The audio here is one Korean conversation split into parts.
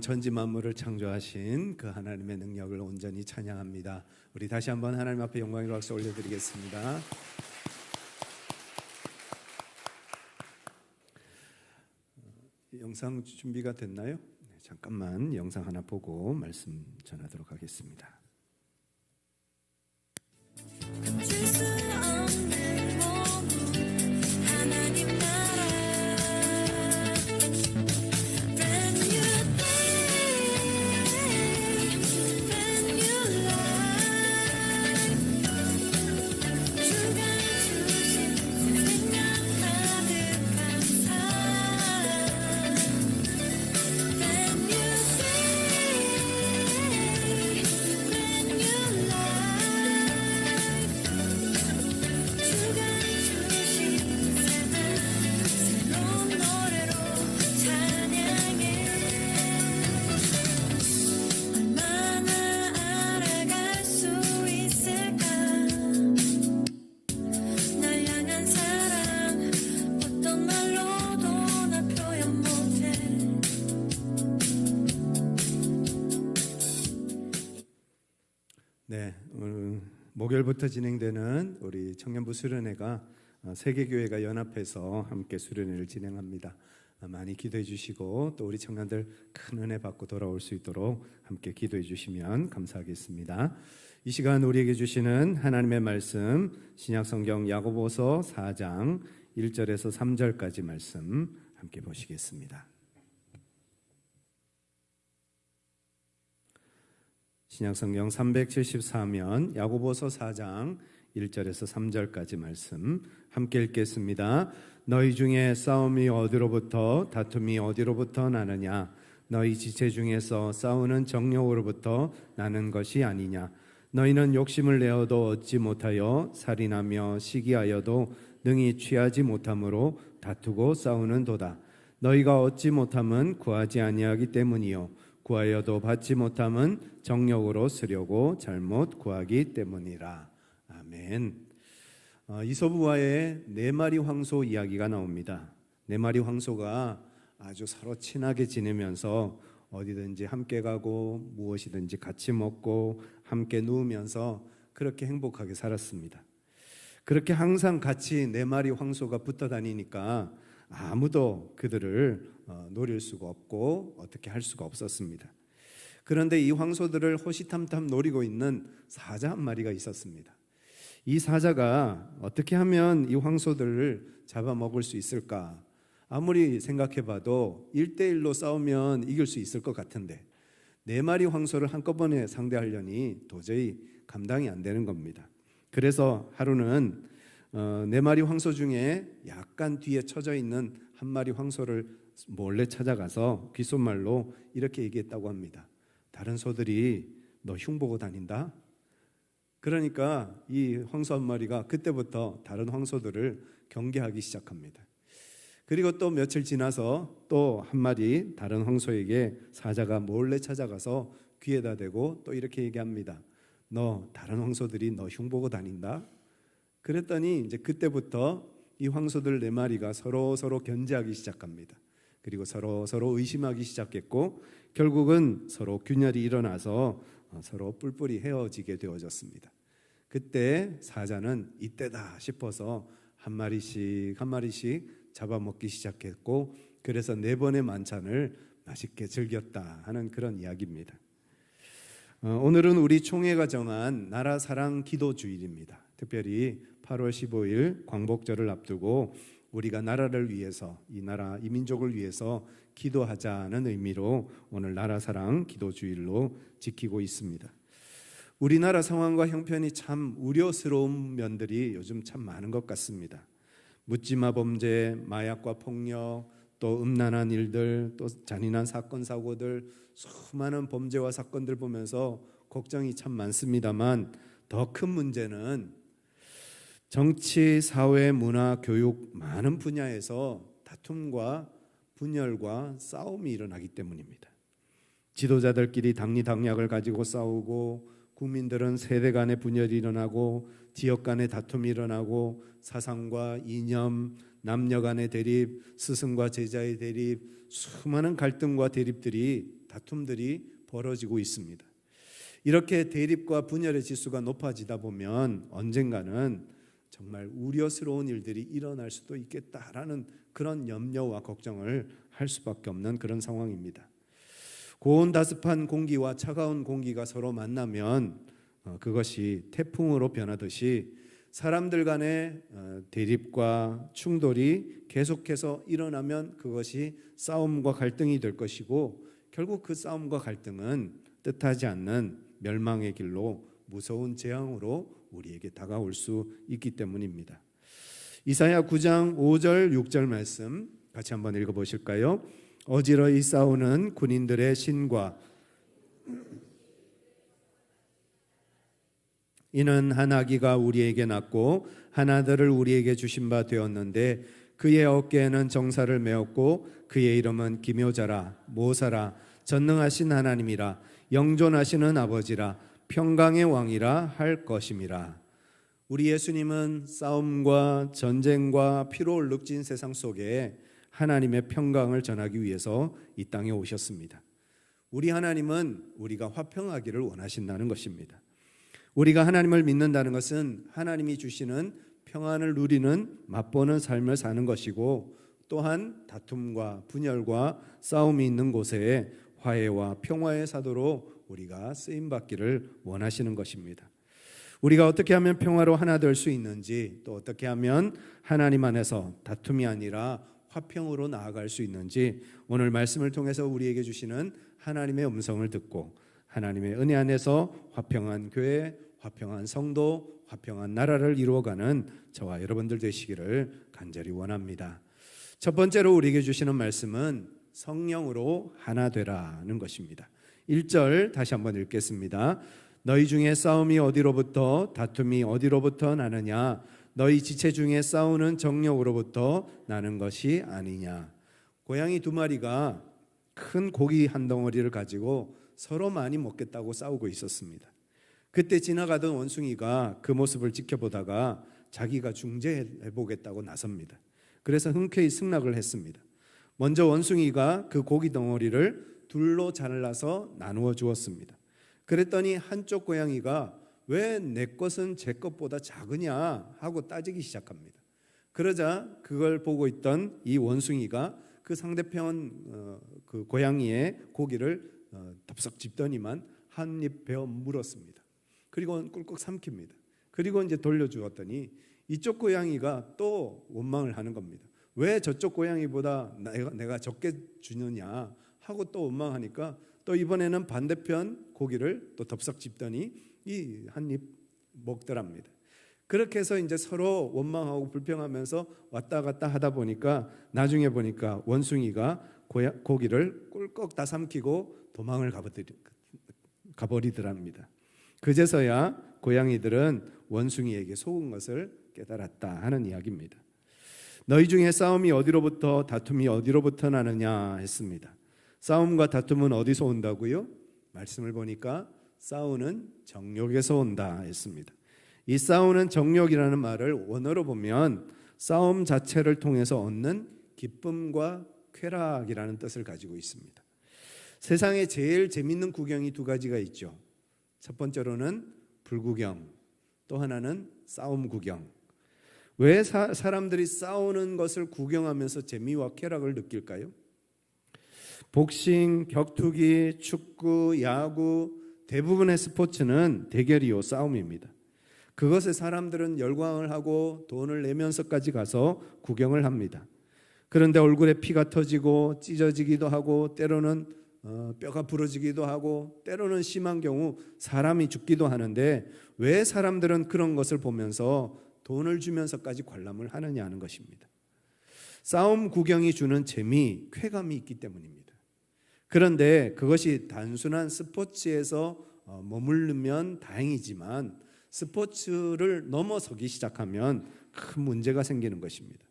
천지 만물을 창조하신 그 하나님의 능력을 온전히 찬양합니다. 우리 다시 한번 하나님 앞에 영광의 박수 올려드리겠습니다. 영상 준비가 됐나요? 네, 잠깐만 영상 하나 보고 말씀 전하도록 하겠습니다. 네, 목요일부터 진행되는 우리 청년부 수련회가 세계교회가 연합해서 함께 수련회를 진행합니다. 많이 기도해 주시고 또 우리 청년들 큰 은혜 받고 돌아올 수 있도록 함께 기도해 주시면 감사하겠습니다. 이 시간 우리에게 주시는 하나님의 말씀, 신약성경 야고보서 4장 1절에서 3절까지 말씀 함께 보시겠습니다. 신약성경 374면 야고보서 4장 1절에서 3절까지 말씀 함께 읽겠습니다. 너희 중에 싸움이 어디로부터 다툼이 어디로부터 나느냐? 너희 지체 중에서 싸우는 정욕으로부터 나는 것이 아니냐? 너희는 욕심을 내어도 얻지 못하여 살인하며 시기하여도 능히 취하지 못함으로 다투고 싸우는도다. 너희가 얻지 못함은 구하지 아니하기 때문이요 구하여도 받지 못함은 정욕으로 쓰려고 잘못 구하기 때문이라. 아멘. 이솝우와의 네 마리 황소 이야기가 나옵니다. 네 마리 황소가 아주 서로 친하게 지내면서 어디든지 함께 가고 무엇이든지 같이 먹고 함께 누우면서 그렇게 행복하게 살았습니다. 그렇게 항상 같이 네 마리 황소가 붙어 다니니까 아무도 그들을 노릴 수가 없고 어떻게 할 수가 없었습니다. 그런데 이 황소들을 호시탐탐 노리고 있는 사자 한 마리가 있었습니다. 이 사자가 어떻게 하면 이 황소들을 잡아먹을 수 있을까? 아무리 생각해봐도 1대1로 싸우면 이길 수 있을 것 같은데 네 마리 황소를 한꺼번에 상대하려니 도저히 감당이 안 되는 겁니다. 그래서 하루는 네 마리 황소 중에 약간 뒤에 처져 있는 한 마리 황소를 몰래 찾아가서 귓속말로 이렇게 얘기했다고 합니다. 다른 소들이 너 흉보고 다닌다? 그러니까 이 황소 한 마리가 그때부터 다른 황소들을 경계하기 시작합니다. 그리고 또 며칠 지나서 또 한 마리 다른 황소에게 사자가 몰래 찾아가서 귀에다 대고 또 이렇게 얘기합니다. 너 다른 황소들이 너 흉보고 다닌다? 그랬더니 이제 그때부터 이 황소들 네 마리가 서로 견제하기 시작합니다. 그리고 서로 의심하기 시작했고 결국은 서로 균열이 일어나서 서로 뿔뿔이 헤어지게 되어졌습니다. 그때 사자는 이때다 싶어서 한 마리씩 잡아먹기 시작했고 그래서 4번의 만찬을 맛있게 즐겼다 하는 그런 이야기입니다. 오늘은 우리 총회가 정한 나라 사랑 기도 주일입니다. 특별히 8월 15일 광복절을 앞두고 우리가 나라를 위해서 이 나라 이 민족을 위해서 기도하자는 의미로 오늘 나라 사랑 기도 주일로 지키고 있습니다. 우리나라 상황과 형편이 참 우려스러운 면들이 요즘 참 많은 것 같습니다. 묻지마 범죄, 마약과 폭력, 또 음란한 일들, 또 잔인한 사건 사고들, 수많은 범죄와 사건들 보면서 걱정이 참 많습니다만 더 큰 문제는 정치, 사회, 문화, 교육 많은 분야에서 다툼과 분열과 싸움이 일어나기 때문입니다. 지도자들끼리 당리당략을 가지고 싸우고 국민들은 세대 간의 분열이 일어나고 지역 간의 다툼이 일어나고 사상과 이념, 남녀 간의 대립, 스승과 제자의 대립, 수많은 갈등과 대립들이, 다툼들이 벌어지고 있습니다. 이렇게 대립과 분열의 지수가 높아지다 보면 언젠가는 정말 우려스러운 일들이 일어날 수도 있겠다라는 그런 염려와 걱정을 할 수밖에 없는 그런 상황입니다. 고온다습한 공기와 차가운 공기가 서로 만나면 그것이 태풍으로 변하듯이 사람들 간의 대립과 충돌이 계속해서 일어나면 그것이 싸움과 갈등이 될 것이고, 결국 그 싸움과 갈등은 뜻하지 않는 멸망의 길로 무서운 재앙으로 우리에게 다가올 수 있기 때문입니다. 이사야 9장 5절 6절 말씀 같이 한번 읽어보실까요? 어지러이 싸우는 군인들의 신과 이는 한 아기가 우리에게 낳고 한 아들을 우리에게 주신 바 되었는데 그의 어깨에는 정사를 메었고 그의 이름은 기묘자라 모사라 전능하신 하나님이라 영존하시는 아버지라 평강의 왕이라 할 것임이라. 우리 예수님은 싸움과 전쟁과 피로 얼룩진 세상 속에 하나님의 평강을 전하기 위해서 이 땅에 오셨습니다. 우리 하나님은 우리가 화평하기를 원하신다는 것입니다. 우리가 하나님을 믿는다는 것은 하나님이 주시는 평안을 누리는 맛보는 삶을 사는 것이고, 또한 다툼과 분열과 싸움이 있는 곳에 화해와 평화의 사도로 우리가 쓰임받기를 원하시는 것입니다. 우리가 어떻게 하면 평화로 하나 될 수 있는지, 또 어떻게 하면 하나님 안에서 다툼이 아니라 화평으로 나아갈 수 있는지, 오늘 말씀을 통해서 우리에게 주시는 하나님의 음성을 듣고 하나님의 은혜 안에서 화평한 교회, 화평한 성도, 화평한 나라를 이루어가는 저와 여러분들 되시기를 간절히 원합니다. 첫 번째로 우리에게 주시는 말씀은 성령으로 하나 되라는 것입니다. 1절 다시 한번 읽겠습니다. 너희 중에 싸움이 어디로부터 다툼이 어디로부터 나느냐? 너희 지체 중에 싸우는 정욕으로부터 나는 것이 아니냐? 고양이 두 마리가 큰 고기 한 덩어리를 가지고 서로 많이 먹겠다고 싸우고 있었습니다. 그때 지나가던 원숭이가 그 모습을 지켜보다가 자기가 중재해 보겠다고 나섭니다. 그래서 흔쾌히 승낙을 했습니다. 먼저 원숭이가 그 고기 덩어리를 둘로 잘라서 나누어 주었습니다. 그랬더니 한쪽 고양이가 왜 내 것은 제 것보다 작으냐 하고 따지기 시작합니다. 그러자 그걸 보고 있던 이 원숭이가 그 상대편 그 고양이의 고기를 덥석 집더니만 한 입 베어 물었습니다. 그리고 꿀꺽 삼킵니다. 그리고 이제 돌려주었더니 이쪽 고양이가 또 원망을 하는 겁니다. 왜 저쪽 고양이보다 내가 적게 주느냐 하고 또 원망하니까 또 이번에는 반대편 고기를 또 덥석 집더니 이 한 입 먹더랍니다. 그렇게 해서 이제 서로 원망하고 불평하면서 왔다 갔다 하다 보니까 나중에 보니까 원숭이가 고기를 꿀꺽 다 삼키고 도망을 가버리더랍니다. 그제서야 고양이들은 원숭이에게 속은 것을 깨달았다 하는 이야기입니다. 너희 중에 싸움이 어디로부터 다툼이 어디로부터 나느냐 했습니다. 싸움과 다툼은 어디서 온다고요? 말씀을 보니까 싸우는 정욕에서 온다 했습니다. 이 싸우는 정욕이라는 말을 원어로 보면 싸움 자체를 통해서 얻는 기쁨과 쾌락이라는 뜻을 가지고 있습니다. 세상에 제일 재밌는 구경이 두 가지가 있죠. 첫 번째로는 불구경, 또 하나는 싸움 구경. 왜 사람들이 싸우는 것을 구경하면서 재미와 쾌락을 느낄까요? 복싱, 격투기, 축구, 야구, 대부분의 스포츠는 대결이요 싸움입니다. 그것에 사람들은 열광을 하고 돈을 내면서까지 가서 구경을 합니다. 그런데 얼굴에 피가 터지고 찢어지기도 하고 때로는 뼈가 부러지기도 하고 때로는 심한 경우 사람이 죽기도 하는데 왜 사람들은 그런 것을 보면서 돈을 주면서까지 관람을 하느냐 하는 것입니다. 싸움 구경이 주는 재미, 쾌감이 있기 때문입니다. 그런데 그것이 단순한 스포츠에서 머무르면 다행이지만 스포츠를 넘어서기 시작하면 큰 문제가 생기는 것입니다.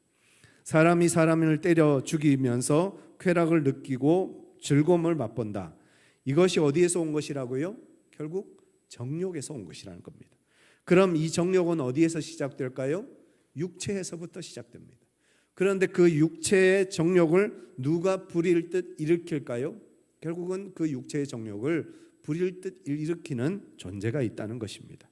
사람이 사람을 때려 죽이면서 쾌락을 느끼고 즐거움을 맛본다. 이것이 어디에서 온 것이라고요? 결국 정욕에서 온 것이라는 겁니다. 그럼 이 정욕은 어디에서 시작될까요? 육체에서부터 시작됩니다. 그런데 그 육체의 정욕을 누가 부릴 듯 일으킬까요? 결국은 그 육체의 정욕을 부릴 듯 일으키는 존재가 있다는 것입니다.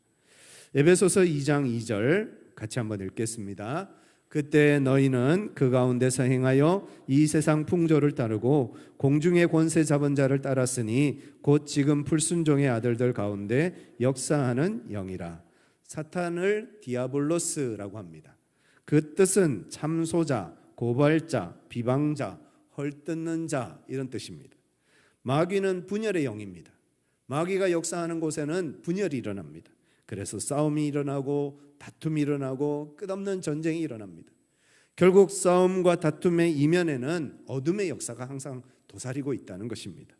에베소서 2장 2절 같이 한번 읽겠습니다. 그때 너희는 그 가운데서 행하여 이 세상 풍조를 따르고 공중의 권세 잡은 자를 따랐으니 곧 지금 불순종의 아들들 가운데 역사하는 영이라. 사탄을 디아블로스라고 합니다. 그 뜻은 참소자, 고발자, 비방자, 헐뜯는 자 이런 뜻입니다. 마귀는 분열의 영입니다. 마귀가 역사하는 곳에는 분열이 일어납니다. 그래서 싸움이 일어나고 다툼이 일어나고 끝없는 전쟁이 일어납니다. 결국 싸움과 다툼의 이면에는 어둠의 역사가 항상 도사리고 있다는 것입니다.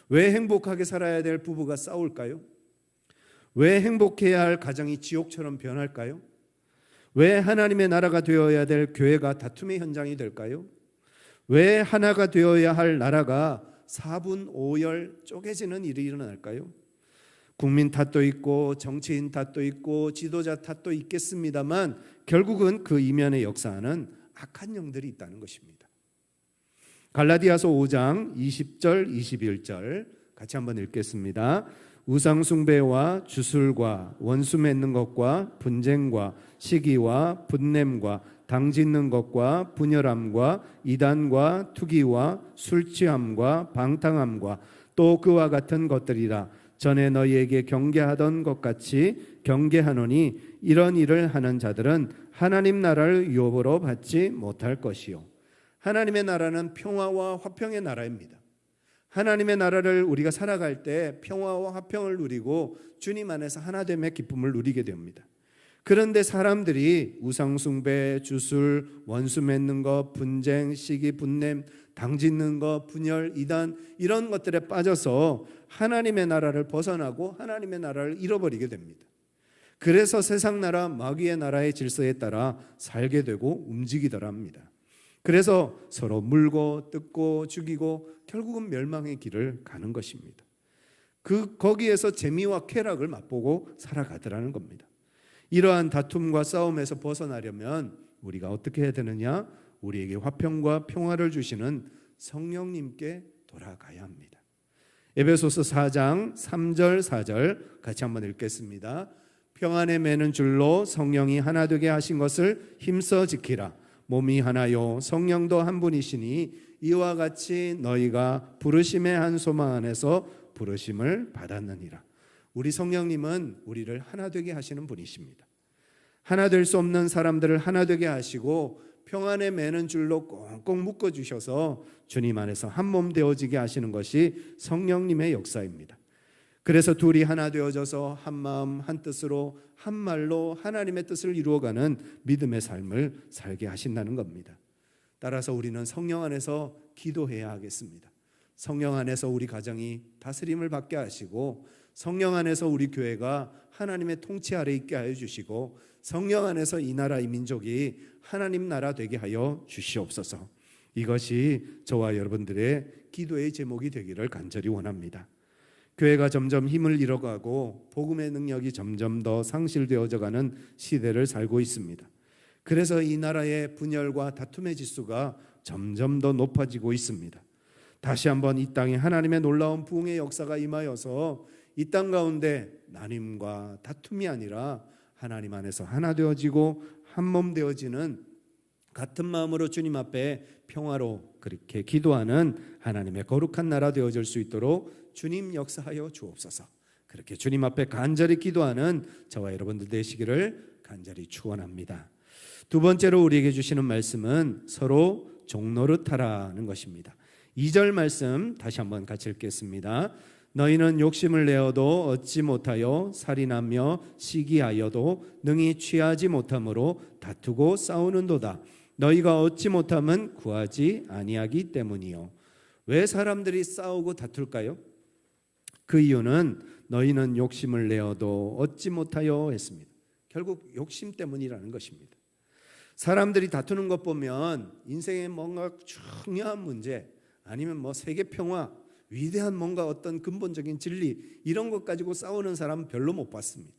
왜 행복하게 살아야 될 부부가 싸울까요? 왜 행복해야 할 가정이 지옥처럼 변할까요? 왜 하나님의 나라가 되어야 될 교회가 다툼의 현장이 될까요? 왜 하나가 되어야 할 나라가 4분 5열 쪼개지는 일이 일어날까요? 국민 탓도 있고 정치인 탓도 있고 지도자 탓도 있겠습니다만 결국은 그 이면의 역사는 악한 영들이 있다는 것입니다. 갈라디아서 5장 20절 21절 같이 한번 읽겠습니다. 우상 숭배와 주술과 원수 맺는 것과 분쟁과 시기와 분냄과 당짓는 것과 분열함과 이단과 투기와 술취함과 방탕함과 또 그와 같은 것들이라. 전에 너희에게 경계하던 것 같이 경계하노니 이런 일을 하는 자들은 하나님 나라를 유업으로 받지 못할 것이요. 하나님의 나라는 평화와 화평의 나라입니다. 하나님의 나라를 우리가 살아갈 때 평화와 화평을 누리고 주님 안에서 하나됨의 기쁨을 누리게 됩니다. 그런데 사람들이 우상숭배, 주술, 원수 맺는 것, 분쟁, 시기, 분냄, 당짓는 것, 분열, 이단 이런 것들에 빠져서 하나님의 나라를 벗어나고 하나님의 나라를 잃어버리게 됩니다. 그래서 세상 나라, 마귀의 나라의 질서에 따라 살게 되고 움직이더라 합니다. 그래서 서로 물고 뜯고 죽이고 결국은 멸망의 길을 가는 것입니다. 거기에서 재미와 쾌락을 맛보고 살아가더라는 겁니다. 이러한 다툼과 싸움에서 벗어나려면 우리가 어떻게 해야 되느냐? 우리에게 화평과 평화를 주시는 성령님께 돌아가야 합니다. 에베소서 4장 3절 4절 같이 한번 읽겠습니다. 평안에 매는 줄로 성령이 하나 되게 하신 것을 힘써 지키라. 몸이 하나요 성령도 한 분이시니 이와 같이 너희가 부르심의 한 소망 안에서 부르심을 받았느니라. 우리 성령님은 우리를 하나 되게 하시는 분이십니다. 하나 될 수 없는 사람들을 하나 되게 하시고 평안에 매는 줄로 꽁꽁 묶어주셔서 주님 안에서 한 몸 되어지게 하시는 것이 성령님의 역사입니다. 그래서 둘이 하나 되어져서 한 마음 한 뜻으로 한 말로 하나님의 뜻을 이루어가는 믿음의 삶을 살게 하신다는 겁니다. 따라서 우리는 성령 안에서 기도해야 하겠습니다. 성령 안에서 우리 가정이 다스림을 받게 하시고 성령 안에서 우리 교회가 하나님의 통치 아래 있게 하여 주시고 성령 안에서 이 나라 이 민족이 하나님 나라 되게 하여 주시옵소서. 이것이 저와 여러분들의 기도의 제목이 되기를 간절히 원합니다. 교회가 점점 힘을 잃어가고 복음의 능력이 점점 더 상실되어져 가는 시대를 살고 있습니다. 그래서 이 나라의 분열과 다툼의 지수가 점점 더 높아지고 있습니다. 다시 한번 이 땅에 하나님의 놀라운 부흥의 역사가 임하여서 이 땅 가운데 나눔과 다툼이 아니라 하나님 안에서 하나 되어지고 한 몸 되어지는 같은 마음으로 주님 앞에 평화로 그렇게 기도하는 하나님의 거룩한 나라 되어질 수 있도록 주님 역사하여 주옵소서. 그렇게 주님 앞에 간절히 기도하는 저와 여러분들 되시기를 간절히 축원합니다. 두 번째로 우리에게 주시는 말씀은 서로 종노릇하라는 것입니다. 2절 말씀 다시 한번 같이 읽겠습니다. 너희는 욕심을 내어도 얻지 못하여 살인하며 시기하여도 능히 취하지 못함으로 다투고 싸우는도다. 너희가 얻지 못함은 구하지 아니하기 때문이요. 왜 사람들이 싸우고 다툴까요? 그 이유는 너희는 욕심을 내어도 얻지 못하여 했습니다. 결국 욕심 때문이라는 것입니다. 사람들이 다투는 것 보면 인생에 뭔가 중요한 문제 아니면 세계 평화 위대한 뭔가 어떤 근본적인 진리 이런 것 가지고 싸우는 사람 별로 못 봤습니다.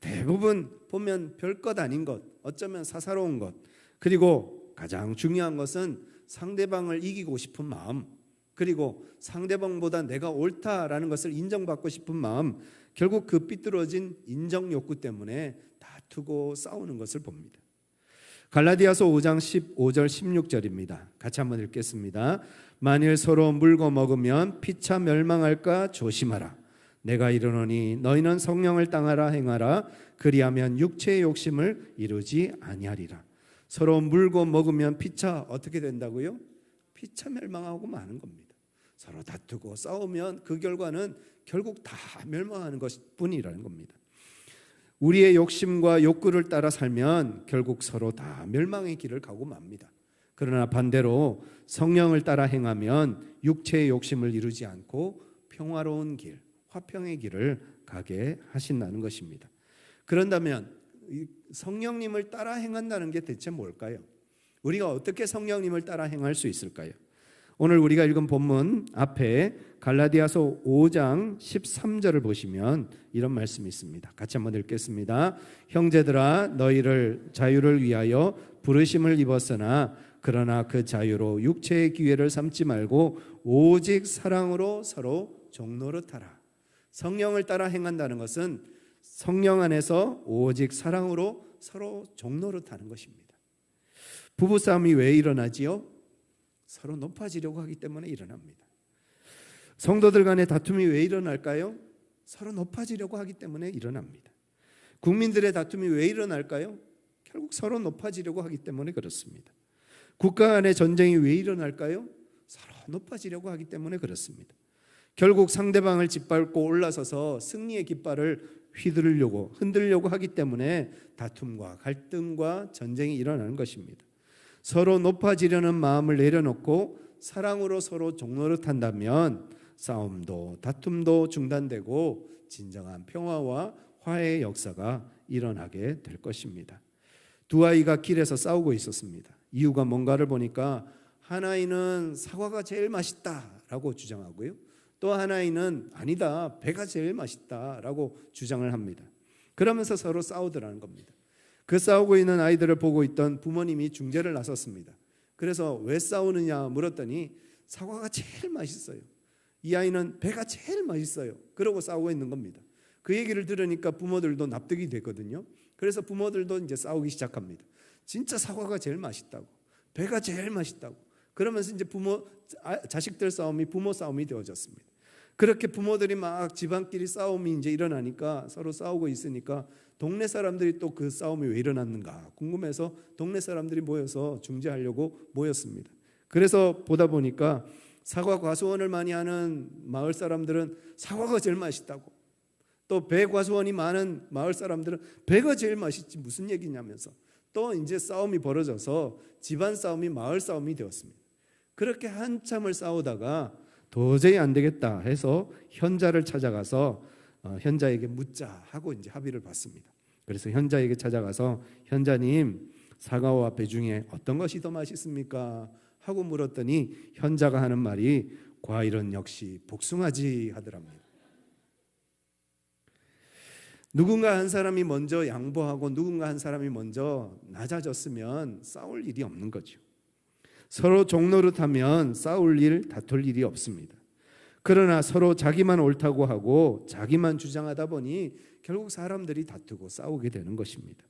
대부분 보면 별것 아닌 것, 어쩌면 사사로운 것, 그리고 가장 중요한 것은 상대방을 이기고 싶은 마음, 그리고 상대방보다 내가 옳다라는 것을 인정받고 싶은 마음, 결국 그 삐뚤어진 인정 욕구 때문에 다투고 싸우는 것을 봅니다. 갈라디아서 5장 15절 16절입니다. 같이 한번 읽겠습니다. 만일 서로 물고 먹으면 피차 멸망할까 조심하라. 내가 이르노니 너희는 성령을 따라 행하라. 그리하면 육체의 욕심을 이루지 아니하리라. 서로 물고 먹으면 피차 어떻게 된다고요? 피차 멸망하고 마는 겁니다. 서로 다투고 싸우면 그 결과는 결국 다 멸망하는 것뿐이라는 겁니다. 우리의 욕심과 욕구를 따라 살면 결국 서로 다 멸망의 길을 가고 맙니다. 그러나 반대로 성령을 따라 행하면 육체의 욕심을 이루지 않고 평화로운 길, 화평의 길을 가게 하신다는 것입니다. 그런다면 성령님을 따라 행한다는 게 대체 뭘까요? 우리가 어떻게 성령님을 따라 행할 수 있을까요? 오늘 우리가 읽은 본문 앞에 갈라디아서 5장 13절을 보시면 이런 말씀이 있습니다. 같이 한번 읽겠습니다. 형제들아 너희를 자유를 위하여 부르심을 입었으나 그러나 그 자유로 육체의 기회를 삼지 말고 오직 사랑으로 서로 종노릇하라. 성령을 따라 행한다는 것은 성령 안에서 오직 사랑으로 서로 종노릇하는 것입니다. 부부싸움이 왜 일어나지요? 서로 높아지려고 하기 때문에 일어납니다. 성도들 간의 다툼이 왜 일어날까요? 서로 높아지려고 하기 때문에 일어납니다. 국민들의 다툼이 왜 일어날까요? 결국 서로 높아지려고 하기 때문에 그렇습니다. 국가 간의 전쟁이 왜 일어날까요? 서로 높아지려고 하기 때문에 그렇습니다. 결국 상대방을 짓밟고 올라서서 승리의 깃발을 휘두르려고 흔들려고 하기 때문에 다툼과 갈등과 전쟁이 일어나는 것입니다. 서로 높아지려는 마음을 내려놓고 사랑으로 서로 종노릇한다면 싸움도 다툼도 중단되고 진정한 평화와 화해의 역사가 일어나게 될 것입니다. 두 아이가 길에서 싸우고 있었습니다. 이유가 뭔가를 보니까 한 아이는 사과가 제일 맛있다라고 주장하고요. 또 한 아이는 아니다, 배가 제일 맛있다라고 주장을 합니다. 그러면서 서로 싸우더라는 겁니다. 그 싸우고 있는 아이들을 보고 있던 부모님이 중재를 나섰습니다. 그래서 왜 싸우느냐 물었더니 사과가 제일 맛있어요. 이 아이는 배가 제일 맛있어요. 그러고 싸우고 있는 겁니다. 그 얘기를 들으니까 부모들도 납득이 되거든요. 그래서 부모들도 이제 싸우기 시작합니다. 진짜 사과가 제일 맛있다고, 배가 제일 맛있다고. 그러면서 이제 자식들 싸움이 부모 싸움이 되어졌습니다. 그렇게 부모들이 막 집안끼리 싸움이 이제 일어나니까 서로 싸우고 있으니까 동네 사람들이 또 그 싸움이 왜 일어났는가 궁금해서 동네 사람들이 모여서 중재하려고 모였습니다. 그래서 보다 보니까 사과 과수원을 많이 하는 마을 사람들은 사과가 제일 맛있다고, 또 배 과수원이 많은 마을 사람들은 배가 제일 맛있지 무슨 얘기냐면서 또 이제 싸움이 벌어져서 집안 싸움이 마을 싸움이 되었습니다. 그렇게 한참을 싸우다가 도저히 안 되겠다 해서 현자를 찾아가서 현자에게 묻자 하고 이제 합의를 봤습니다. 그래서 현자에게 찾아가서 현자님, 사과와 배 중에 어떤 것이 더 맛있습니까? 하고 물었더니 현자가 하는 말이 과일은 역시 복숭아지 하더랍니다. 누군가 한 사람이 먼저 양보하고 누군가 한 사람이 먼저 낮아졌으면 싸울 일이 없는 거죠. 서로 종노릇하면 싸울 일, 다툴 일이 없습니다. 그러나 서로 자기만 옳다고 하고 자기만 주장하다 보니 결국 사람들이 다투고 싸우게 되는 것입니다.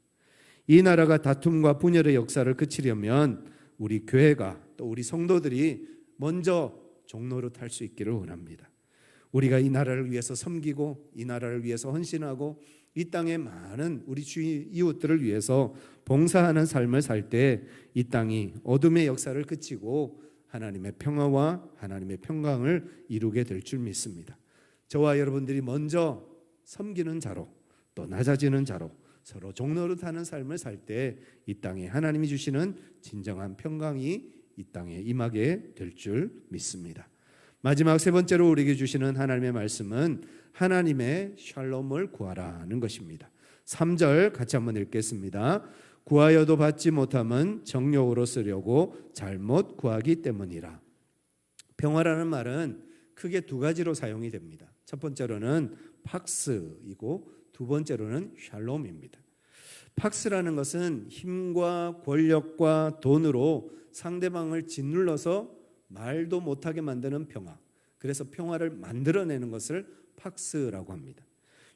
이 나라가 다툼과 분열의 역사를 그치려면 우리 교회가 또 우리 성도들이 먼저 종노릇할 수 있기를 원합니다. 우리가 이 나라를 위해서 섬기고 이 나라를 위해서 헌신하고 이 땅의 많은 우리 주위 이웃들을 위해서 봉사하는 삶을 살 때 이 땅이 어둠의 역사를 그치고 하나님의 평화와 하나님의 평강을 이루게 될 줄 믿습니다. 저와 여러분들이 먼저 섬기는 자로 또 낮아지는 자로 서로 종노릇하는 삶을 살 때 이 땅에 하나님이 주시는 진정한 평강이 이 땅에 임하게 될 줄 믿습니다. 마지막 세 번째로 우리에게 주시는 하나님의 말씀은 하나님의 샬롬을 구하라는 것입니다. 3절 같이 한번 읽겠습니다. 구하여도 받지 못함은 정욕으로 쓰려고 잘못 구하기 때문이라. 평화라는 말은 크게 두 가지로 사용이 됩니다. 첫 번째로는 팍스이고 두 번째로는 샬롬입니다. 팍스라는 것은 힘과 권력과 돈으로 상대방을 짓눌러서 말도 못하게 만드는 평화, 그래서 평화를 만들어내는 것을 팍스라고 합니다.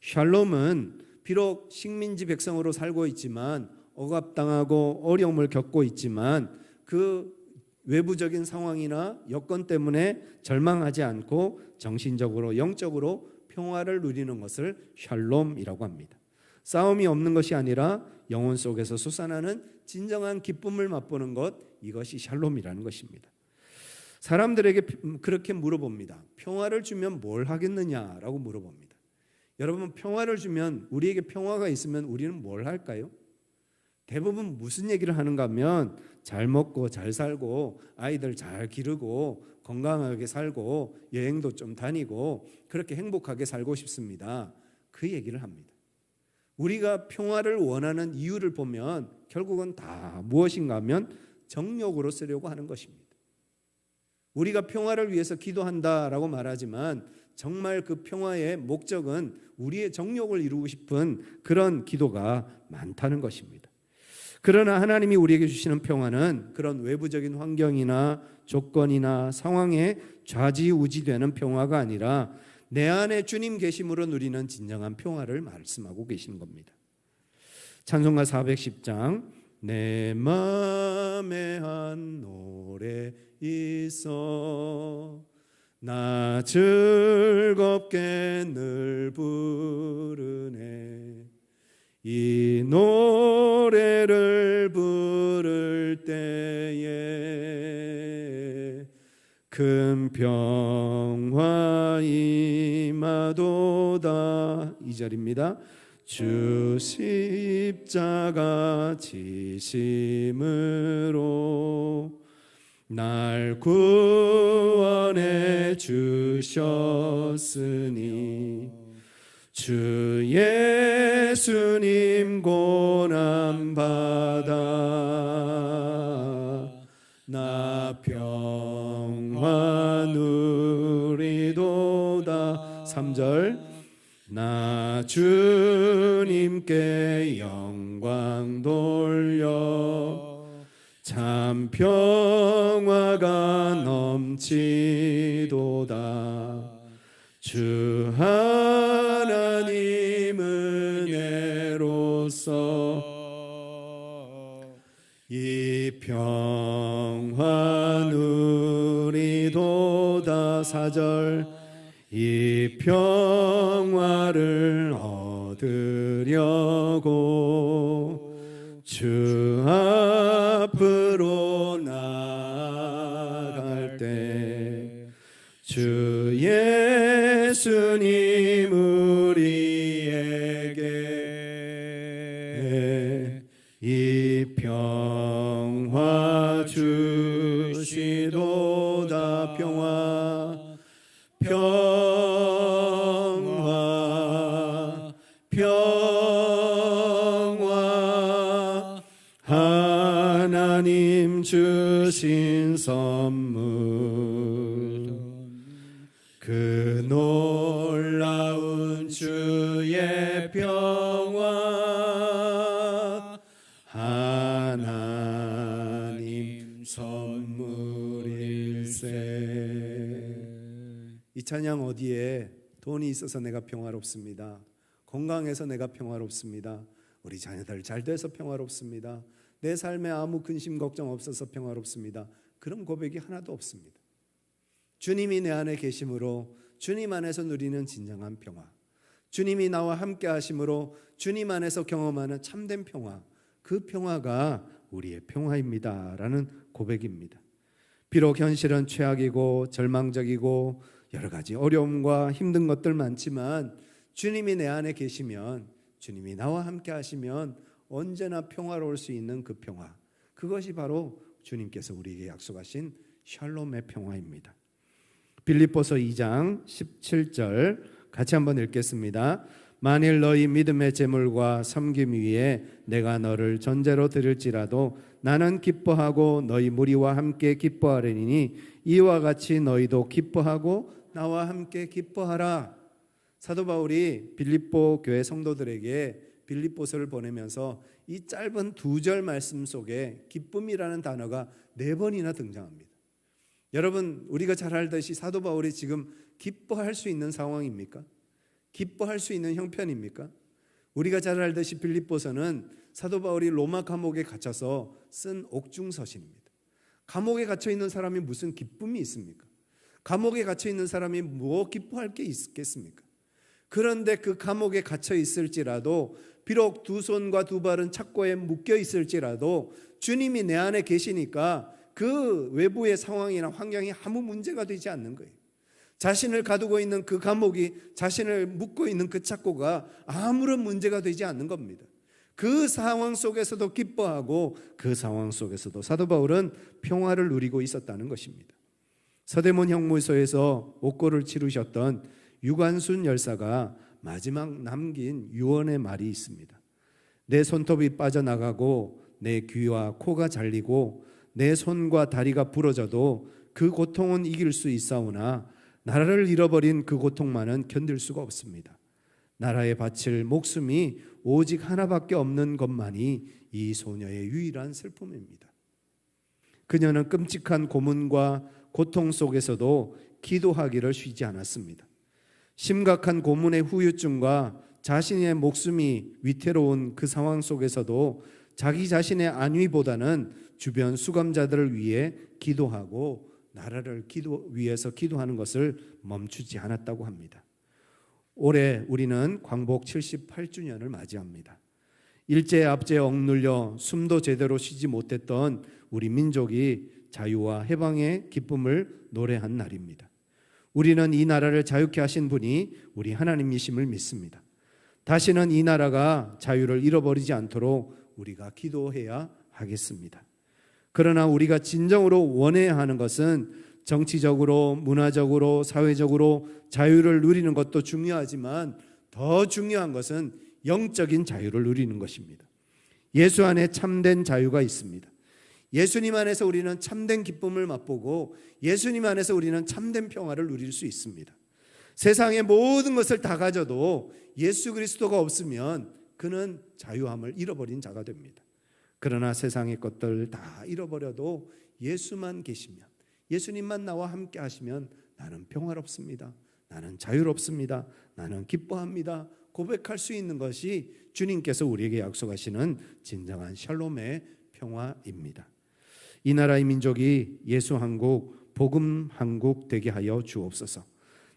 샬롬은 비록 식민지 백성으로 살고 있지만, 억압당하고 어려움을 겪고 있지만, 그 외부적인 상황이나 여건 때문에 절망하지 않고 정신적으로 영적으로 평화를 누리는 것을 샬롬이라고 합니다. 싸움이 없는 것이 아니라 영혼 속에서 솟아나는 진정한 기쁨을 맛보는 것, 이것이 샬롬이라는 것입니다. 사람들에게 그렇게 물어봅니다. 평화를 주면 뭘 하겠느냐라고 물어봅니다. 여러분, 평화를 주면, 우리에게 평화가 있으면 우리는 뭘 할까요? 대부분 무슨 얘기를 하는가 하면 잘 먹고 잘 살고 아이들 잘 기르고 건강하게 살고 여행도 좀 다니고 그렇게 행복하게 살고 싶습니다. 그 얘기를 합니다. 우리가 평화를 원하는 이유를 보면 결국은 다 무엇인가 하면 정욕으로 쓰려고 하는 것입니다. 우리가 평화를 위해서 기도한다라고 말하지만 정말 그 평화의 목적은 우리의 정욕을 이루고 싶은 그런 기도가 많다는 것입니다. 그러나 하나님이 우리에게 주시는 평화는 그런 외부적인 환경이나 조건이나 상황에 좌지우지되는 평화가 아니라 내 안에 주님 계심으로 누리는 진정한 평화를 말씀하고 계시는 겁니다. 찬송가 410장 내 맘에 한 노래 있어 나 즐겁게 늘 부르네 이 노래를 부를 때에 큰 평화 임하도다. 2절입니다. 주 십자가 지심으로 날 구원해 주셨으니 주 예수님 고난받아 나 평화 누리도다. 3절 나 주님께 영광 돌려 참 평화가 넘치도다. 주 하나님 은혜로서 이 평화 누리도다. 4절 이 평화를 얻으려고 주 앞으로 나아갈 때 주 예수님 우리에게 이 평화 주시도다. 평화 평화 평화 하나님 주신 선물 그 놀라운 주의 평화 하나님 선물일세. 이 찬양 어디에 돈이 있어서 내가 평화롭습니다. 건강해서 내가 평화롭습니다. 우리 자녀들 잘 돼서 평화롭습니다. 내 삶에 아무 근심 걱정 없어서 평화롭습니다. 그런 고백이 하나도 없습니다. 주님이 내 안에 계심으로 주님 안에서 누리는 진정한 평화, 주님이 나와 함께 하심으로 주님 안에서 경험하는 참된 평화, 그 평화가 우리의 평화입니다 라는 고백입니다. 비록 현실은 최악이고 절망적이고 여러 가지 어려움과 힘든 것들 많지만 주님이 내 안에 계시면, 주님이 나와 함께 하시면 언제나 평화로울 수 있는 그 평화, 그것이 바로 주님께서 우리에게 약속하신 샬롬의 평화입니다. 빌립보서 2장 17절 같이 한번 읽겠습니다. 만일 너희 믿음의 제물과 섬김 위에 내가 너를 전제로 드릴지라도 나는 기뻐하고 너희 무리와 함께 기뻐하리니 이와 같이 너희도 기뻐하고 나와 함께 기뻐하라. 사도 바울이 빌립보 교회 성도들에게 빌립보서를 보내면서 이 짧은 2절 말씀 속에 기쁨이라는 단어가 4번이나 등장합니다. 여러분, 우리가 잘 알듯이 사도 바울이 지금 기뻐할 수 있는 상황입니까? 기뻐할 수 있는 형편입니까? 우리가 잘 알듯이 빌립보서는 사도 바울이 로마 감옥에 갇혀서 쓴 옥중서신입니다. 감옥에 갇혀 있는 사람이 무슨 기쁨이 있습니까? 감옥에 갇혀 있는 사람이 뭐 기뻐할 게 있겠습니까? 그런데 그 감옥에 갇혀 있을지라도, 비록 2손과 2발은 착고에 묶여 있을지라도 주님이 내 안에 계시니까 그 외부의 상황이나 환경이 아무 문제가 되지 않는 거예요. 자신을 가두고 있는 그 감옥이, 자신을 묶고 있는 그 착고가 아무런 문제가 되지 않는 겁니다. 그 상황 속에서도 기뻐하고 그 상황 속에서도 사도 바울은 평화를 누리고 있었다는 것입니다. 서대문 형무소에서 옥고를 치르셨던 유관순 열사가 마지막 남긴 유언의 말이 있습니다. 내 손톱이 빠져나가고 내 귀와 코가 잘리고 내 손과 다리가 부러져도 그 고통은 이길 수 있사오나 나라를 잃어버린 그 고통만은 견딜 수가 없습니다. 나라에 바칠 목숨이 오직 하나밖에 없는 것만이 이 소녀의 유일한 슬픔입니다. 그녀는 끔찍한 고문과 고통 속에서도 기도하기를 쉬지 않았습니다. 심각한 고문의 후유증과 자신의 목숨이 위태로운 그 상황 속에서도 자기 자신의 안위보다는 주변 수감자들을 위해 기도하고 나라를 위해서 기도하는 것을 멈추지 않았다고 합니다. 올해 우리는 광복 78주년을 맞이합니다. 일제의 압제에 억눌려 숨도 제대로 쉬지 못했던 우리 민족이 자유와 해방의 기쁨을 노래한 날입니다. 우리는 이 나라를 자유케 하신 분이 우리 하나님이심을 믿습니다. 다시는 이 나라가 자유를 잃어버리지 않도록 우리가 기도해야 하겠습니다. 그러나 우리가 진정으로 원해야 하는 것은 정치적으로, 문화적으로, 사회적으로 자유를 누리는 것도 중요하지만 더 중요한 것은 영적인 자유를 누리는 것입니다. 예수 안에 참된 자유가 있습니다. 예수님 안에서 우리는 참된 기쁨을 맛보고 예수님 안에서 우리는 참된 평화를 누릴 수 있습니다. 세상의 모든 것을 다 가져도 예수 그리스도가 없으면 그는 자유함을 잃어버린 자가 됩니다. 그러나 세상의 것들 다 잃어버려도 예수만 계시면, 예수님만 나와 함께 하시면 나는 평화롭습니다. 나는 자유롭습니다. 나는 기뻐합니다. 고백할 수 있는 것이 주님께서 우리에게 약속하시는 진정한 샬롬의 평화입니다. 이 나라의 민족이 예수 한국, 복음 한국 되게 하여 주옵소서.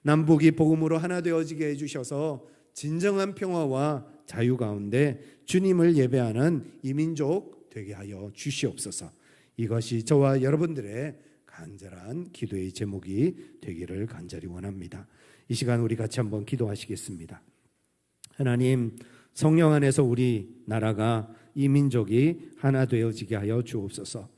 남북이 복음으로 하나 되어지게 해주셔서 진정한 평화와 자유 가운데 주님을 예배하는 이 민족 되게 하여 주시옵소서. 이것이 저와 여러분들의 간절한 기도의 제목이 되기를 간절히 원합니다. 이 시간 우리 같이 한번 기도하시겠습니다. 하나님, 성령 안에서 우리 나라가, 이 민족이 하나 되어지게 하여 주옵소서.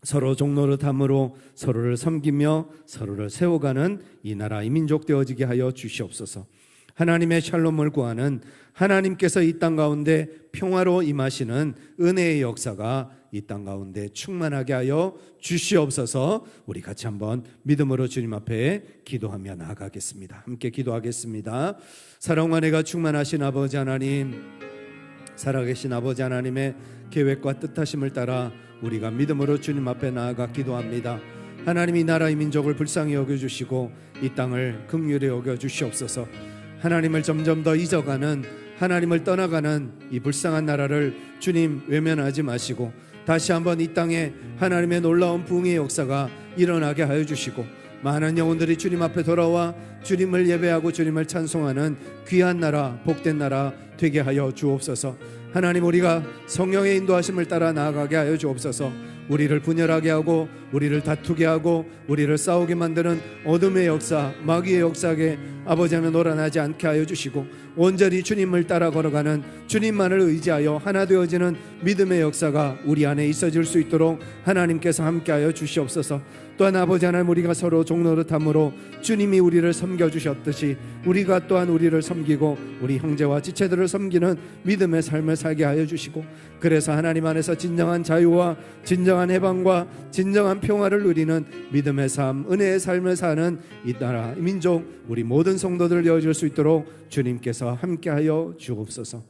서로 종노릇함으로 서로를 섬기며 서로를 세워가는 이 나라, 이 민족 되어지게 하여 주시옵소서. 하나님의 샬롬을 구하는, 하나님께서 이 땅 가운데 평화로 임하시는 은혜의 역사가 이 땅 가운데 충만하게 하여 주시옵소서. 우리 같이 한번 믿음으로 주님 앞에 기도하며 나아가겠습니다. 함께 기도하겠습니다. 사랑과 은혜가 충만하신 아버지 하나님, 살아계신 아버지 하나님의 계획과 뜻하심을 따라 우리가 믿음으로 주님 앞에 나아가 기도합니다. 하나님, 이 나라의 민족을 불쌍히 여겨주시고 이 땅을 긍휼히 여겨주시옵소서. 하나님을 점점 더 잊어가는, 하나님을 떠나가는 이 불쌍한 나라를 주님 외면하지 마시고 다시 한번 이 땅에 하나님의 놀라운 부흥의 역사가 일어나게 하여 주시고 많은 영혼들이 주님 앞에 돌아와 주님을 예배하고 주님을 찬송하는 귀한 나라, 복된 나라 되게 하여 주옵소서. 하나님, 우리가 성령의 인도하심을 따라 나아가게 하여 주옵소서. 우리를 분열하게 하고 우리를 다투게 하고 우리를 싸우게 만드는 어둠의 역사, 마귀의 역사에 아버지 하나님 놀아나지 않게 하여 주시고 온전히 주님을 따라 걸어가는, 주님만을 의지하여 하나 되어지는 믿음의 역사가 우리 안에 있어질 수 있도록 하나님께서 함께하여 주시옵소서. 또한 아버지 하나님, 우리가 서로 종노릇함으로 주님이 우리를 섬겨주셨듯이 우리가 또한 우리를 섬기고 우리 형제와 지체들을 섬기는 믿음의 삶을 살게 하여 주시고, 그래서 하나님 안에서 진정한 자유와 진정한 진정한 해방과 진정한 평화를 누리는 믿음의 삶, 은혜의 삶을 사는 이 나라, 이 민족, 우리 모든 성도들을 이어줄 수 있도록 주님께서 함께하여 주옵소서.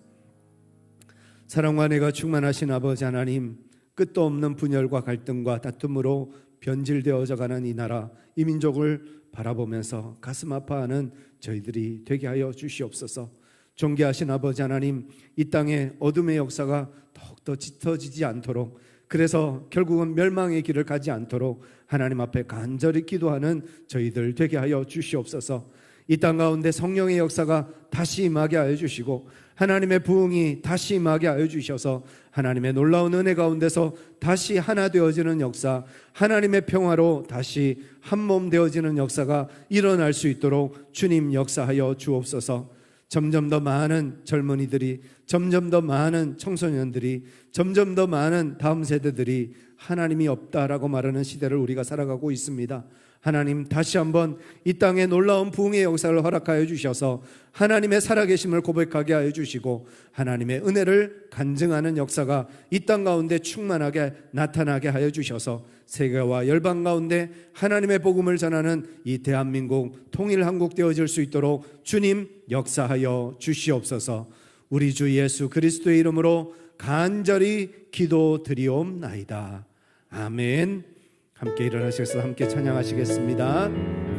사랑과 은혜가 충만하신 아버지 하나님, 끝도 없는 분열과 갈등과 다툼으로 변질되어져 가는 이 나라, 이 민족을 바라보면서 가슴 아파하는 저희들이 되게 하여 주시옵소서. 존귀하신 아버지 하나님, 이 땅의 어둠의 역사가 더욱더 짙어지지 않도록, 그래서 결국은 멸망의 길을 가지 않도록 하나님 앞에 간절히 기도하는 저희들 되게 하여 주시옵소서. 이 땅 가운데 성령의 역사가 다시 임하게 하여 주시고, 하나님의 부흥이 다시 임하게 하여 주셔서 하나님의 놀라운 은혜 가운데서 다시 하나 되어지는 역사, 하나님의 평화로 다시 한몸 되어지는 역사가 일어날 수 있도록 주님 역사하여 주옵소서. 점점 더 많은 젊은이들이, 점점 더 많은 청소년들이, 점점 더 많은 다음 세대들이 하나님이 없다라고 말하는 시대를 우리가 살아가고 있습니다. 하나님, 다시 한번 이 땅에 놀라운 부흥의 역사를 허락하여 주셔서 하나님의 살아계심을 고백하게 하여 주시고, 하나님의 은혜를 간증하는 역사가 이 땅 가운데 충만하게 나타나게 하여 주셔서 세계와 열방 가운데 하나님의 복음을 전하는 이 대한민국 통일한국 되어질 수 있도록 주님 역사하여 주시옵소서. 우리 주 예수 그리스도의 이름으로 간절히 기도드리옵나이다. 아멘. 함께 일어나셔서 함께 찬양하시겠습니다.